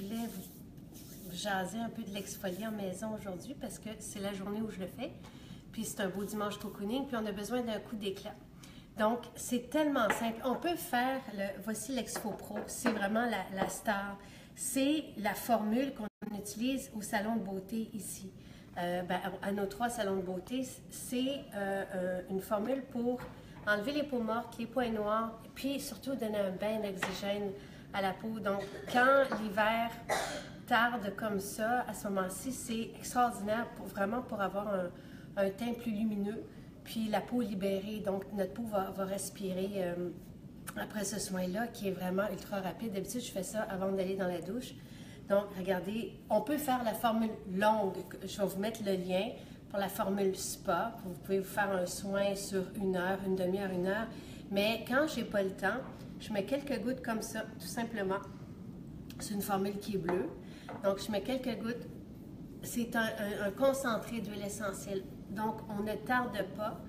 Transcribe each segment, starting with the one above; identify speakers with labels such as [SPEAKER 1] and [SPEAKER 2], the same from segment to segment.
[SPEAKER 1] voulais vous jaser un peu de l'exfolier en maison aujourd'hui parce que c'est la journée où je le fais. Puis c'est un beau dimanche cocooning, puis on a besoin d'un coup d'éclat. Donc, c'est tellement simple. On peut faire, voici l'Exfo Pro, c'est vraiment la star. C'est la formule qu'on utilise au salon de beauté ici. À nos 3 salons de beauté, c'est une formule pour enlever les peaux mortes, les points noirs, puis surtout donner un bain d'oxygène à la peau. Donc, quand l'hiver tarde comme ça, à ce moment-ci, c'est extraordinaire pour avoir un teint plus lumineux, puis la peau libérée. Donc, notre peau va respirer après ce soin-là, qui est vraiment ultra rapide. D'habitude, je fais ça avant d'aller dans la douche. Donc, regardez, on peut faire la formule longue. Je vais vous mettre le lien pour la formule spa. Vous pouvez vous faire un soin sur 1 heure, une demi-heure, 1 heure. Mais quand j'ai pas le temps, je mets quelques gouttes comme ça, tout simplement. C'est une formule qui est bleue. Donc, je mets quelques gouttes. C'est un concentré d'huile essentielle. Donc, on ne tarde pas.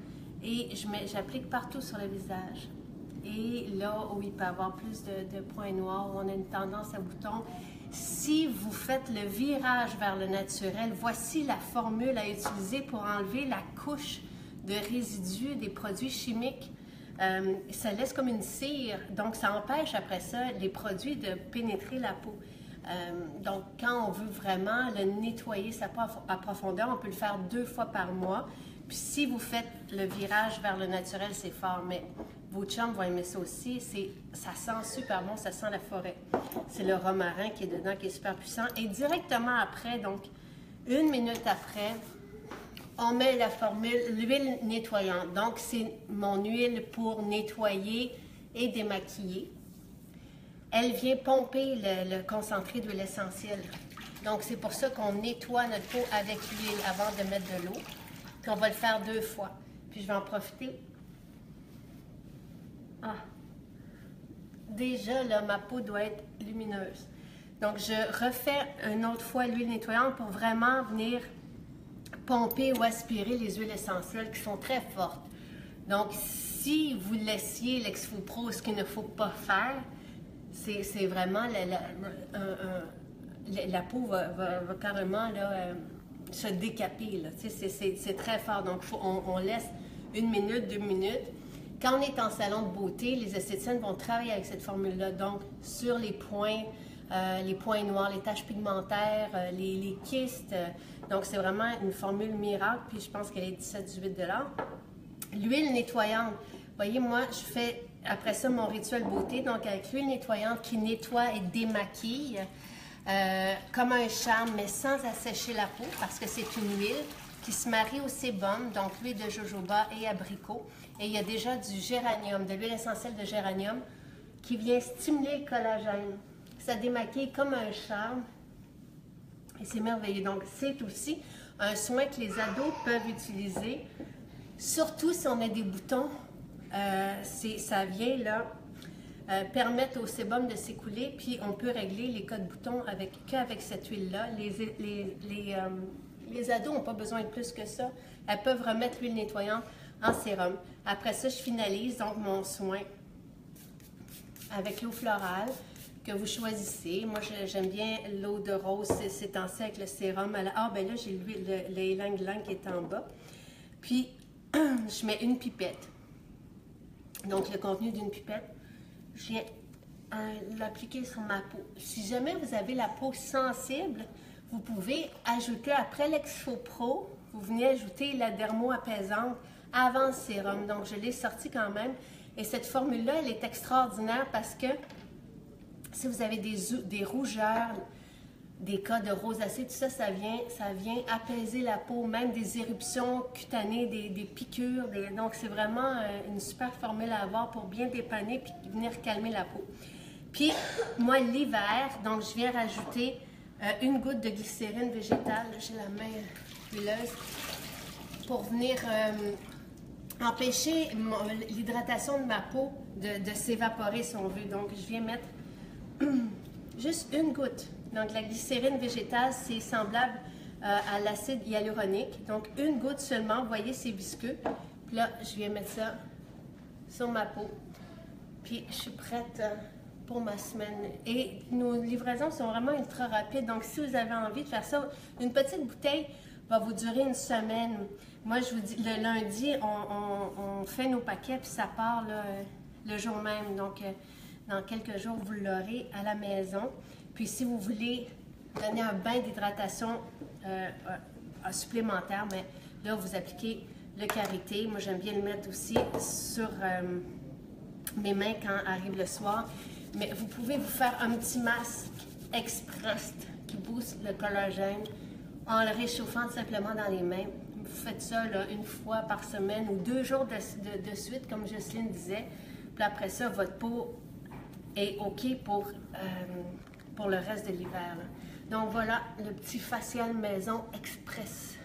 [SPEAKER 1] Et j'applique partout sur le visage. Et là où il peut y avoir plus de points noirs, où on a une tendance à boutons, si vous faites le virage vers le naturel, voici la formule à utiliser pour enlever la couche de résidus des produits chimiques. Ça laisse comme une cire, donc ça empêche après ça les produits de pénétrer la peau. Donc quand on veut vraiment le nettoyer sa peau à profondeur, on peut le faire 2 fois par mois. Puis si vous faites le virage vers le naturel, c'est fort, mais vos chums vont aimer ça aussi. Ça sent super bon, ça sent la forêt. C'est le romarin qui est dedans, qui est super puissant. Et directement après, donc 1 minute après, on met la formule, l'huile nettoyante. Donc c'est mon huile pour nettoyer et démaquiller. Elle vient pomper le concentré d'huile essentielle. Donc c'est pour ça qu'on nettoie notre peau avec l'huile avant de mettre de l'eau. Puis on va le faire 2 fois. Puis je vais en profiter. Ah! Déjà, là, ma peau doit être lumineuse. Donc, je refais une autre fois l'huile nettoyante pour vraiment venir pomper ou aspirer les huiles essentielles qui sont très fortes. Donc, si vous laissiez l'Exfo Pro, ce qu'il ne faut pas faire, c'est vraiment la peau va carrément là, se décaper. C'est très fort. Donc, on laisse 1 minute, 2 minutes. Quand on est en salon de beauté, les esthéticiennes vont travailler avec cette formule-là. Donc, sur les points noirs, les taches pigmentaires, les kystes. Donc, c'est vraiment une formule miracle. Puis, je pense qu'elle est 17-18 $. L'huile nettoyante. Vous voyez, moi, je fais après ça mon rituel beauté. Donc, avec l'huile nettoyante qui nettoie et démaquille. Comme un charme, mais sans assécher la peau, parce que c'est une huile qui se marie au sébum, donc l'huile de jojoba et abricot. Et il y a déjà du géranium, de l'huile essentielle de géranium, qui vient stimuler le collagène. Ça démaquille comme un charme. Et c'est merveilleux. Donc, c'est aussi un soin que les ados peuvent utiliser, surtout si on a des boutons. Ça vient là permettre au sébum de s'écouler, puis on peut régler les cas de boutons qu'avec cette huile-là. Les ados n'ont pas besoin de plus que ça. Elles peuvent remettre l'huile nettoyante en sérum. Après ça, je finalise donc mon soin avec l'eau florale que vous choisissez. Moi, j'aime bien l'eau de rose, c'est temps-ci avec le sérum. Ah, ben là, j'ai l'huile, le ylang ylang qui est en bas. Puis, je mets une pipette. Donc, le contenu d'une pipette, je viens l'appliquer sur ma peau. Si jamais vous avez la peau sensible, vous pouvez ajouter, après l'Exfo Pro, vous venez ajouter la dermo-apaisante avant le sérum. Donc, je l'ai sorti quand même. Et cette formule-là, elle est extraordinaire parce que si vous avez des rougeurs, des cas de rosacée, tout ça, ça vient apaiser la peau, même des éruptions cutanées, des piqûres. Donc, c'est vraiment une super formule à avoir pour bien dépanner puis venir calmer la peau. Puis, moi, l'hiver, donc, je viens rajouter 1 goutte de glycérine végétale. J'ai la main huileuse pour venir empêcher l'hydratation de ma peau de s'évaporer, si on veut. Donc, je viens mettre juste 1 goutte. Donc, la glycérine végétale, c'est semblable à l'acide hyaluronique. Donc, 1 goutte seulement. Vous voyez, c'est visqueux. Puis là, je viens mettre ça sur ma peau. Puis, je suis prête pour ma semaine. Et nos livraisons sont vraiment ultra rapides. Donc, si vous avez envie de faire ça, une petite bouteille va vous durer une semaine. Moi, je vous dis, le lundi, on fait nos paquets, puis ça part là, le jour même. Donc, dans quelques jours, vous l'aurez à la maison. Puis, si vous voulez donner un bain d'hydratation supplémentaire, mais là, vous appliquez le karité. Moi, j'aime bien le mettre aussi sur mes mains quand arrive le soir. Mais vous pouvez vous faire un petit masque express qui booste le collagène en le réchauffant tout simplement dans les mains. Vous faites ça là, une fois par semaine ou 2 jours de suite, comme Jocelyne disait. Puis après ça, votre peau est OK pour le reste de l'hiver. Donc voilà, le petit facial maison express.